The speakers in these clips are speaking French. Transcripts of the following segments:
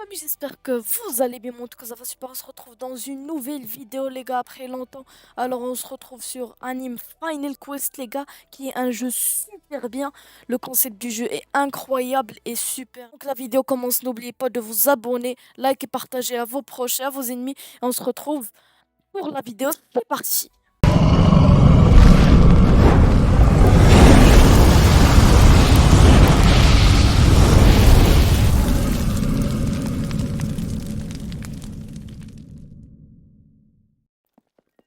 famille, j'espère que vous allez bien. Mon tout cas, ça va super. On se retrouve dans une nouvelle vidéo, les gars, après longtemps. Alors, on se retrouve sur Anime Final Quest, les gars, qui est un jeu super bien. Le concept du jeu est incroyable et super. Donc, la vidéo commence. N'oubliez pas de vous abonner, like et partager à vos proches et à vos ennemis. Et on se retrouve pour la vidéo. C'est parti.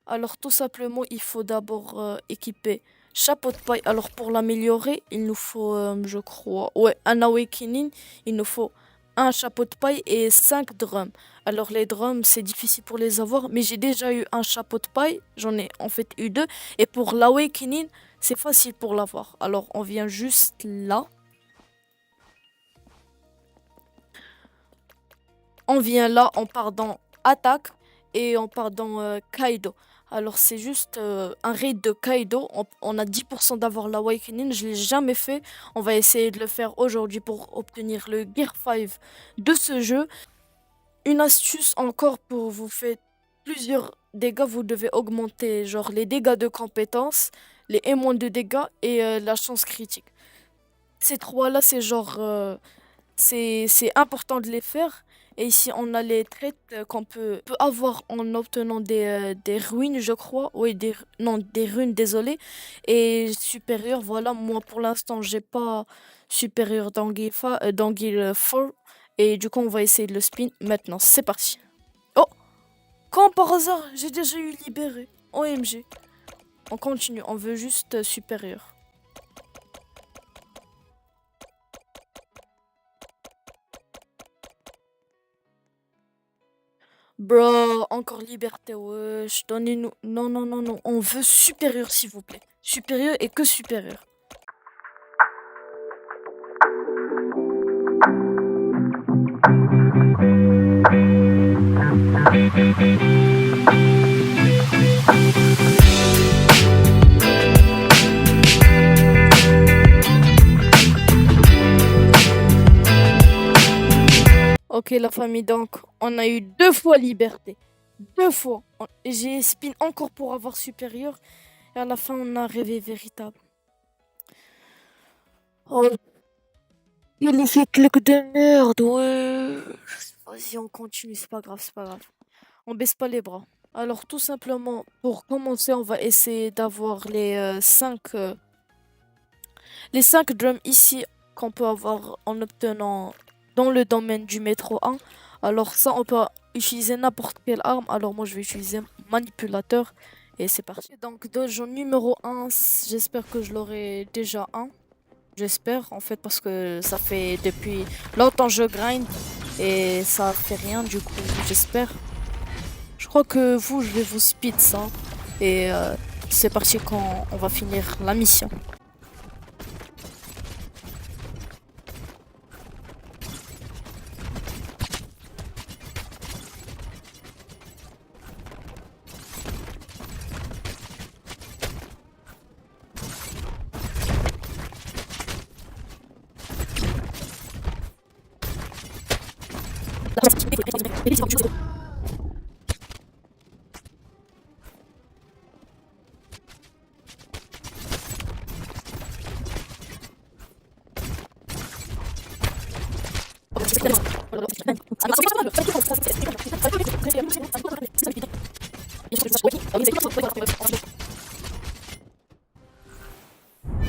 Alors tout simplement, il faut d'abord équiper chapeau de paille. Alors pour l'améliorer, il nous faut, je crois, ouais, un awakening. Il nous faut un chapeau de paille et 5 drums. Alors les drums, c'est difficile pour les avoir, mais j'ai déjà eu un chapeau de paille. J'en ai en fait eu deux. Et pour l'awakening, c'est facile pour l'avoir. Alors on vient juste là. On vient là, on part dans attaque et on part dans Kaido. Alors c'est juste un raid de Kaido. On a 10% d'avoir l'Awakening. Je l'ai jamais fait. On va essayer de le faire aujourd'hui pour obtenir le Gear 5 de ce jeu. Une astuce encore pour vous faire plusieurs dégâts. Vous devez augmenter genre les dégâts de compétence, les M1 de dégâts et la chance critique. Ces trois-là, c'est genre c'est important de les faire. Et ici, on a les traits qu'on peut avoir en obtenant des ruines, je crois. Oui, non, des runes, désolé. Et supérieur, voilà, moi pour l'instant, j'ai pas supérieur d'anguille 4. Et du coup, on va essayer de le spin maintenant. C'est parti. Oh, quand par hasard, j'ai déjà eu libéré. OMG. On continue, on veut juste supérieur. Bro, encore liberté, wesh. Donnez-nous. Non, non, non, non. On veut supérieur, s'il vous plaît. Supérieur et que supérieur. Ok, la famille, donc, on a eu 2 fois liberté. 2 fois. J'ai spin encore pour avoir supérieur. Et à la fin, on a rêvé véritable. Oh, il est fait truc de merde, ouais. Vas-y, on continue, c'est pas grave, c'est pas grave. On baisse pas les bras. Alors, tout simplement, pour commencer, on va essayer d'avoir les 5 drums ici qu'on peut avoir en obtenant dans le domaine du métro 1. Alors ça, on peut utiliser n'importe quelle arme. Alors moi, je vais utiliser manipulateur. Et c'est parti. Donc, dojo numéro 1, j'espère que je l'aurai déjà un. J'espère, en fait, parce que ça fait depuis longtemps que je grind. Et ça fait rien, du coup, j'espère. Je crois que vous, je vais vous speed ça. Et c'est parti quand on va finir la mission.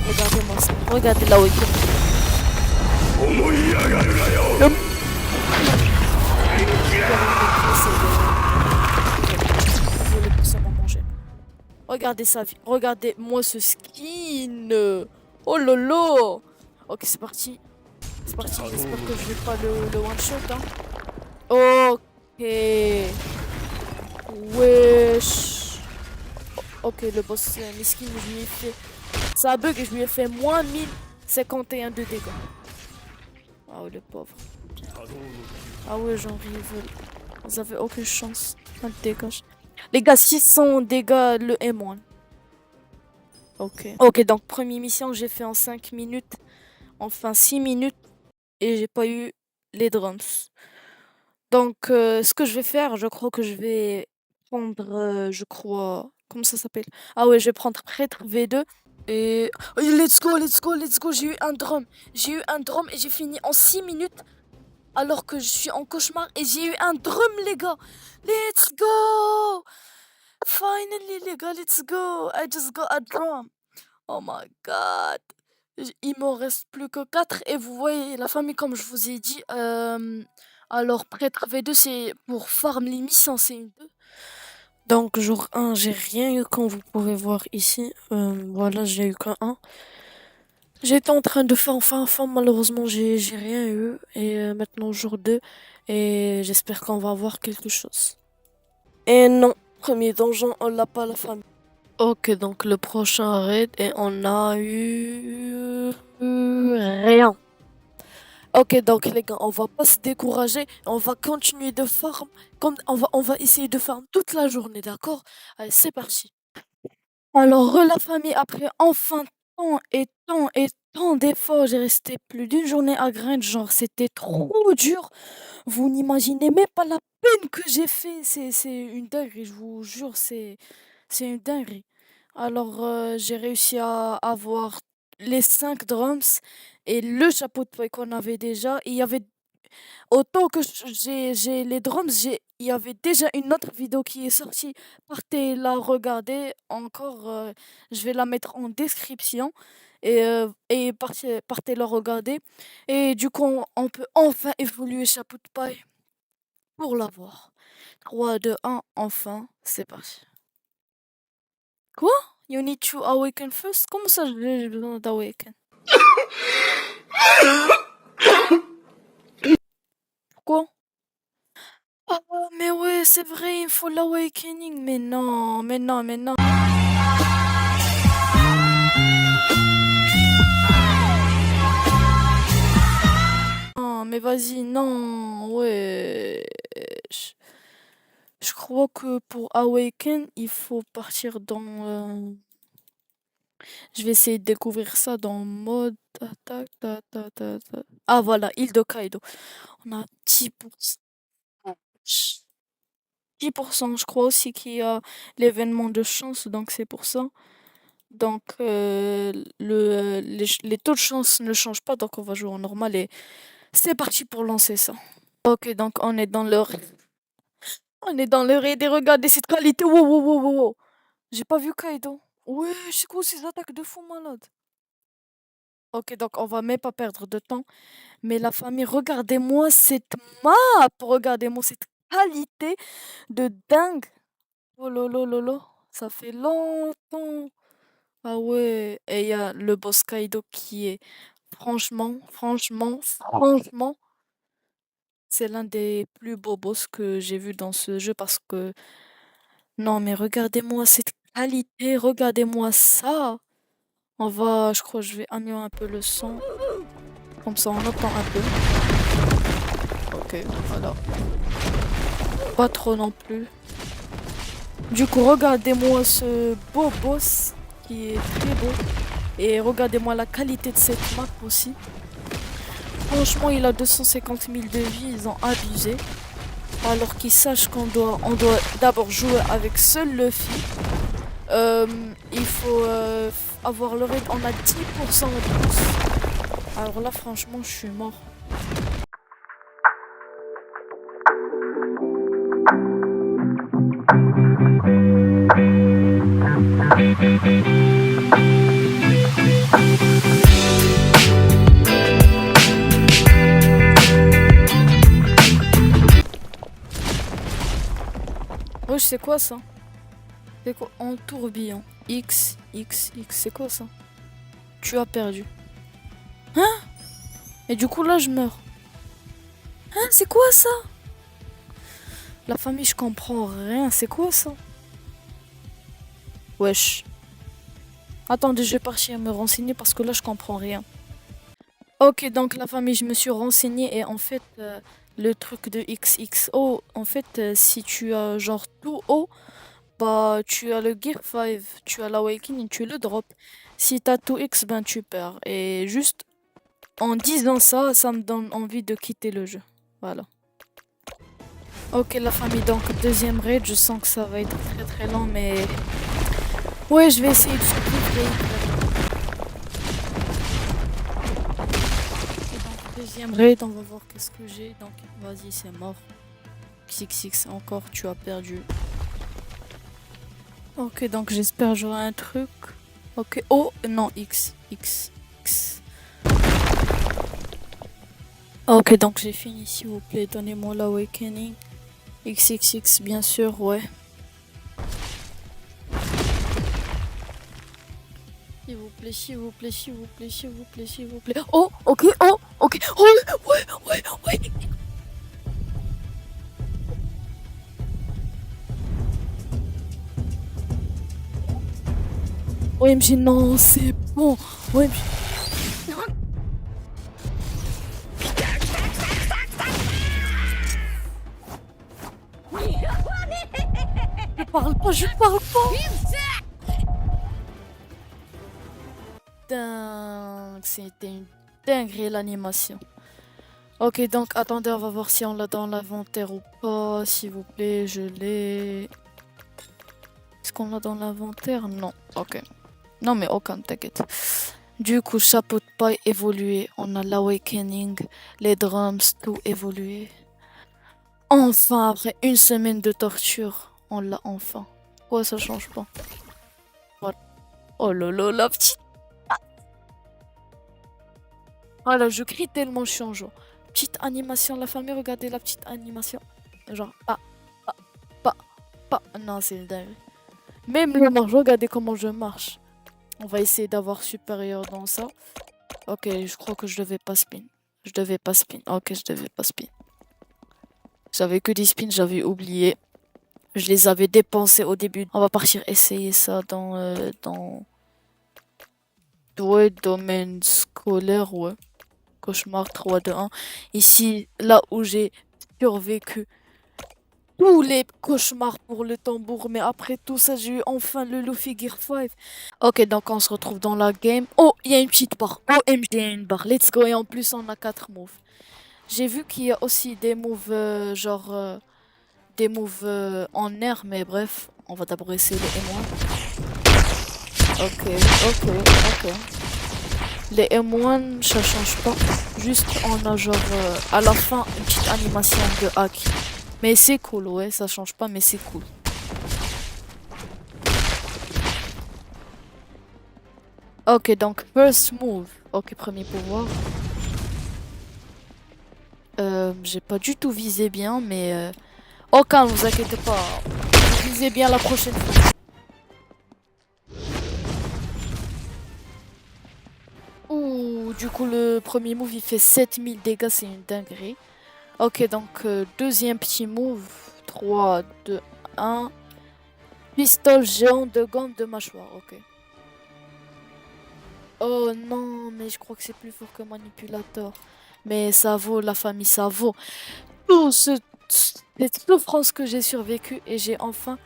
Regardez-moi ça. Regardez là où il est. Regardez sa vie. Regardez-moi ce skin. Oh lolo. Ok, c'est parti. C'est parti. J'espère que je vais pas le one shot. Hein. Ok. Wesh. Ok, le boss miskin, je lui ai fait. Ça a bug et je lui ai fait moins 1051 de dégâts. Ah ouais, le pauvre. Ah ouais, j'en rigole. Vous avez aucune chance. Un dégage. Les gars, 600 dégâts le M1. Ok. Ok, donc première mission, j'ai fait en 5 minutes. Enfin, 6 minutes. Et j'ai pas eu les drums. Donc, ce que je vais faire, je crois que je vais prendre, je crois, comment ça s'appelle? Ah ouais, je vais prendre prêtre V2 et let's go, let's go, let's go. J'ai eu un drum. J'ai eu un drum et j'ai fini en 6 minutes alors que je suis en cauchemar et j'ai eu un drum, les gars. Let's go! Finally, les gars, let's go. I just got a drum. Oh my god. Il m'en reste plus que 4 et vous voyez la famille comme je vous ai dit. Alors prêtre V2 c'est pour farm les missions c'est une 2. Donc jour 1 j'ai rien eu comme vous pouvez voir ici. Voilà j'ai eu qu'un 1. J'étais en train de faire enfin malheureusement j'ai rien eu. Et maintenant jour 2 et j'espère qu'on va avoir quelque chose. Et non, premier donjon on l'a pas la famille. Ok, donc le prochain raid et on a eu rien. Ok, donc les gars, on va pas se décourager, on va continuer de farm, comme on va essayer de farm toute la journée, d'accord? Allez, c'est parti. Alors, la famille, après enfin tant d'efforts, j'ai resté plus d'une journée à grind, genre c'était trop dur. Vous n'imaginez même pas la peine que j'ai fait, c'est une dinguerie, je vous jure, c'est une dinguerie. Alors, j'ai réussi à avoir les 5 drums et le chapeau de paille qu'on avait déjà. Il y avait autant que j'ai les drums, il y avait déjà une autre vidéo qui est sortie. Partez la regarder encore. Je vais la mettre en description et partez la regarder. Et du coup, on peut enfin évoluer chapeau de paille pour l'avoir. 3, 2, 1, enfin, c'est parti. Quoi? You need to awaken first? Comment ça, j'ai besoin d'awaken? Pourquoi? Ah, mais ouais, c'est vrai, il faut l'awakening. Mais non, mais non, mais non. Non, mais vas-y, non, ouais. Je, je crois que pour awaken, il faut partir dans. Je vais essayer de découvrir ça dans mode attaque. Ah voilà, île de Kaido. On a 10%. 10%, je crois aussi qu'il y a l'événement de chance, donc c'est pour ça. Donc les taux de chance ne changent pas, donc on va jouer en normal et c'est parti pour lancer ça. Ok, donc on est dans le raid et regardez cette qualité. Wow, wow, wow, wow, wow. J'ai pas vu Kaido. Ouais, c'est quoi ces attaques de fou malade. Ok, donc on va même pas perdre de temps. Mais la famille, regardez-moi cette map, regardez-moi cette qualité de dingue. Oh lolo lolo, ça fait longtemps. Ah ouais, et il y a le boss Kaido qui est franchement, c'est l'un des plus beaux boss que j'ai vu dans ce jeu parce que non mais regardez-moi cette qualité, regardez-moi ça. Je crois que je vais améliorer un peu le son, comme ça on entend un peu. Ok, voilà. Pas trop non plus. Du coup, regardez-moi ce beau boss qui est très beau. Et regardez-moi la qualité de cette map aussi. Franchement, il a 250 000 de vie, ils ont abusé. Alors qu'ils sachent on doit d'abord jouer avec seul Luffy. Il faut avoir le raid, on a 10% en plus. Alors là, franchement, je suis mort. Wesh, c'est quoi ça? C'est quoi? En tourbillon. X, c'est quoi ça? Tu as perdu. Hein? Et du coup, là, je meurs. Hein? C'est quoi ça? La famille, je comprends rien. C'est quoi ça? Wesh. Attendez, je vais partir me renseigner parce que là, je comprends rien. Ok, donc la famille, je me suis renseignée et en fait, le truc de XXO, en fait, si tu as genre tout haut, bah tu as le Gear 5, tu as l'Awakening, tu le drop. Si t'as tout X, ben tu perds. Et juste en disant ça, ça me donne envie de quitter le jeu. Voilà. Ok, la famille, donc deuxième raid, je sens que ça va être très très long, mais ouais, je vais essayer de survivre. Et donc, deuxième raid, on va voir qu'est-ce que j'ai. Donc, vas-y, c'est mort. XX, encore, tu as perdu. Ok, donc j'espère que j'aurai un truc. Ok, oh, non, X. Ok, donc j'ai fini, s'il vous plaît, donnez-moi l'Awakening. XXX, bien sûr, ouais. S'il vous plaît, s'il vous plaît, s'il vous plaît, s'il vous plaît, s'il vous plaît. Oh, ok, oh, ok. Oh, ouais. OMG, non, c'est bon. OMG. Je parle pas. Dingue, c'était une dinguerie l'animation. Ok, donc attendez, on va voir si on l'a dans l'inventaire ou pas. S'il vous plaît, je l'ai. Est-ce qu'on l'a dans l'inventaire? Non. Ok. Non, mais aucun, t'inquiète. Du coup, chapeau de paille évolué. On a l'Awakening, les drums, tout évolué. Enfin, après une semaine de torture, on l'a enfin. Quoi, ça change pas? Voilà. Oh là, la petite. Voilà, je crie tellement je suis en joie. Petite animation, la famille, regardez la petite animation. Genre, pas, pas, pas. Non, c'est dingue. Même le marche, regardez comment je marche. On va essayer d'avoir supérieur dans ça. Ok, je crois que je devais pas spin. Je devais pas spin. Ok, je devais pas spin. J'avais que des spins, j'avais oublié. Je les avais dépensés au début. On va partir essayer ça dans ouais, domaine scolaire, ouais. Cauchemar 3 de 1. Ici, là où j'ai survécu tous les cauchemars pour le tambour, mais après tout ça, j'ai eu enfin le Luffy Gear 5. Ok, donc on se retrouve dans la game. Oh, il y a une petite barre. OMG, il y a une barre. Let's go. Et en plus, on a 4 moves. J'ai vu qu'il y a aussi des moves, des moves en air, mais bref, on va d'abord essayer les M1. Ok. Les M1, ça change pas. Juste, on a genre, à la fin, une petite animation de hack. Mais c'est cool, ouais, ça change pas, mais c'est cool. Ok, donc, first move. Ok, premier pouvoir. J'ai pas du tout visé bien, mais... Oh, calme, vous inquiétez pas. Visez bien la prochaine fois. Ouh, du coup, le premier move, il fait 7000 dégâts, c'est une dinguerie. Ok, donc, deuxième petit move. 3, 2, 1. Pistolet géant de gomme de mâchoire, ok. Oh non, mais je crois que c'est plus fort que manipulateur. Mais ça vaut, la famille, ça vaut. Tout ce, cette souffrance que j'ai survécu et j'ai enfin.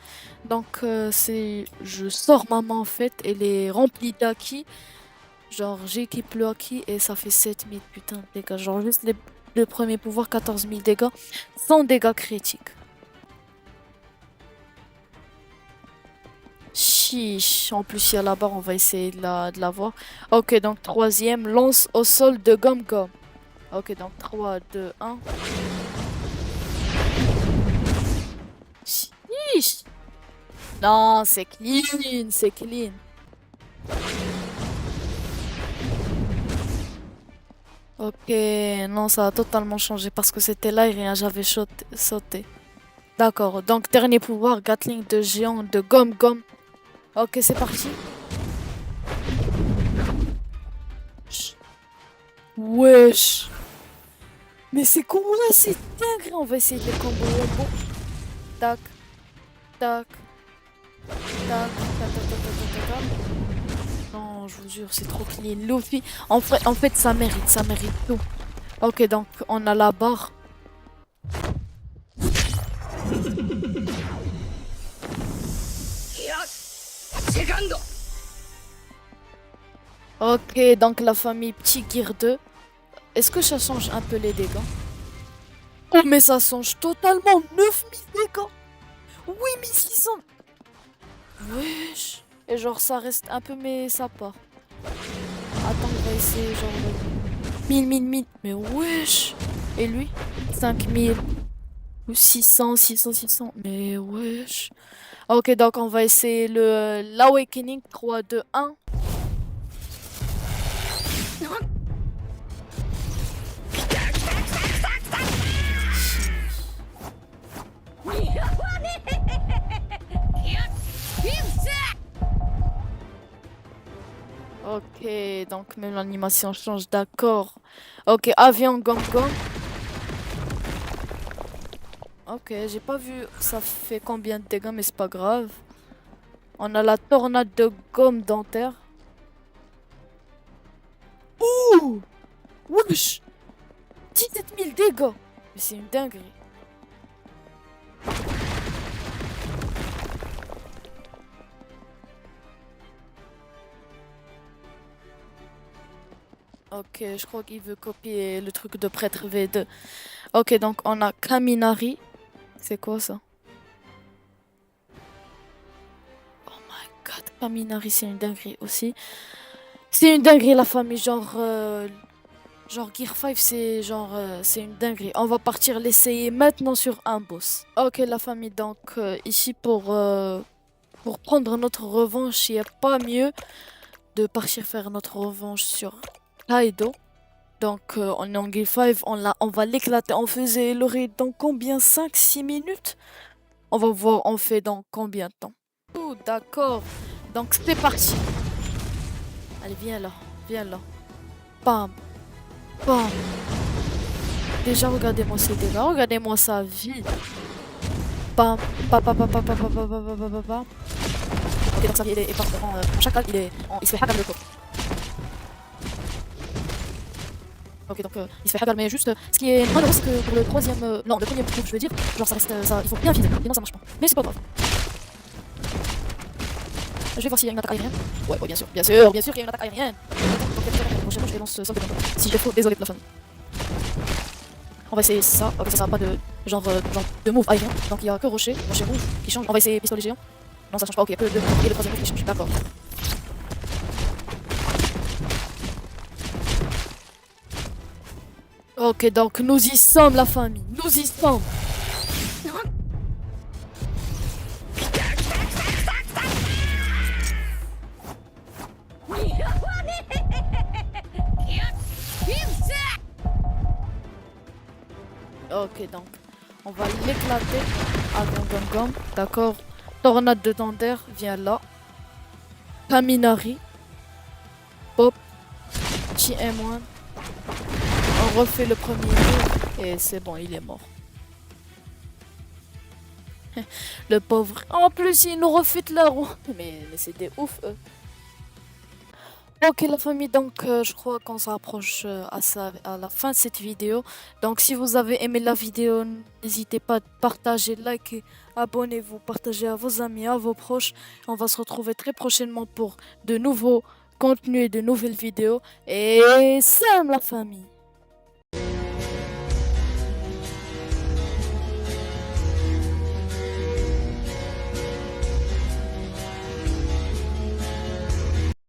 Donc, je sors ma main en fait, elle est remplie d'acquis. Genre, j'équipe le acquis et ça fait 7000 putain de dégâts. Genre, juste le premier pouvoir, 14 000 dégâts, sans dégâts critiques. Chiche. En plus, il y a la barre, on va essayer de la voir. Ok, donc troisième, lance au sol de gomme gomme. Ok, donc 3, 2, 1. Chiche. Non, c'est clean, c'est clean. Ok, non, ça a totalement changé parce que c'était là et rien, j'avais sauté. D'accord, donc dernier pouvoir, Gatling de géant de gomme gomme. Ok, c'est parti. Wesh. Mais c'est comment là, c'est dingue. On va essayer de les combos wombo. Tac, tac, tac. Non, je vous jure, c'est trop clean. Luffy, en fait, ça mérite tout. Ok, donc on a la barre. Ok, donc la famille Petit Gear 2. Est-ce que ça change un peu les dégâts? Oh, mais ça change totalement. 9000 dégâts. 8600. Wesh. Et genre, ça reste un peu, mais ça part. Attends, on va essayer genre 1000. Mais wesh. Et lui 5000. Ou 600. Mais wesh. Ok, donc on va essayer l'Awakening 3, 2, 1. Ok, donc même l'animation change, d'accord. Ok, avion Gong Gong. Ok, j'ai pas vu ça fait combien de dégâts, mais c'est pas grave. On a la tornade de gomme dentaire. Ouh! Wesh! 17 000 dégâts! Mais c'est une dinguerie. Ok, je crois qu'il veut copier le truc de prêtre V2. Ok, donc on a Kaminari. C'est quoi ça? Oh my god, Kaminari, c'est une dinguerie aussi. C'est une dinguerie la famille, genre Gear 5, c'est une dinguerie. On va partir l'essayer maintenant sur un boss. Ok la famille, donc ici pour prendre notre revanche, il n'y a pas mieux de partir faire notre revanche sur Kaido. Donc on est en Gear 5, on va l'éclater. On faisait le raid dans combien? 5 6 minutes? On va voir on fait dans combien de temps. Oh d'accord, donc c'est parti. Allez viens là. Bam, bam. Déjà, regardez-moi ses dégâts, regardez-moi sa vie. Bam, bam, bam, bam, bam, bam, bam, bam, bam, bam, bam, bam. Ok, donc sa vie, est parfaitement en chacal, il se fait hagar le corps. Ok, donc il se fait hagar, mais juste, ce qui est malheureux, c'est que pour le troisième, non, le premier move, je veux dire, genre ça reste, ça, il faut bien viser, sinon ça marche pas. Mais c'est pas grave. Je vais voir s'il y a une attaque aérienne. Ouais, bien sûr qu'il y a une attaque aérienne. Donc, prochainement, je vais lancer sol de bombe. Si je faut, désolé pour la famille. On va essayer ça. Ok, ça sera pas de genre de move aérien. Donc il y a que rocher move qui change. On va essayer pistolet géant. Non, ça change pas. Ok, il y a que le 2 et le troisième move qui change. D'accord. Ok, donc nous y sommes la famille. Nous y sommes. Ok, donc on va l'éclater avec un gong. D'accord. Tornade de Thunder, viens là. Kaminari. Pop. TM1. On refait le premier move. Et c'est bon, il est mort. Le pauvre. En plus, il nous refait la roue. Mais c'est des ouf, eux. Ok la famille, donc je crois qu'on s'approche à la fin de cette vidéo. Donc si vous avez aimé la vidéo, n'hésitez pas à partager, liker, abonnez-vous, partagez à vos amis, à vos proches. On va se retrouver très prochainement pour de nouveaux contenus et de nouvelles vidéos. Et salam la famille!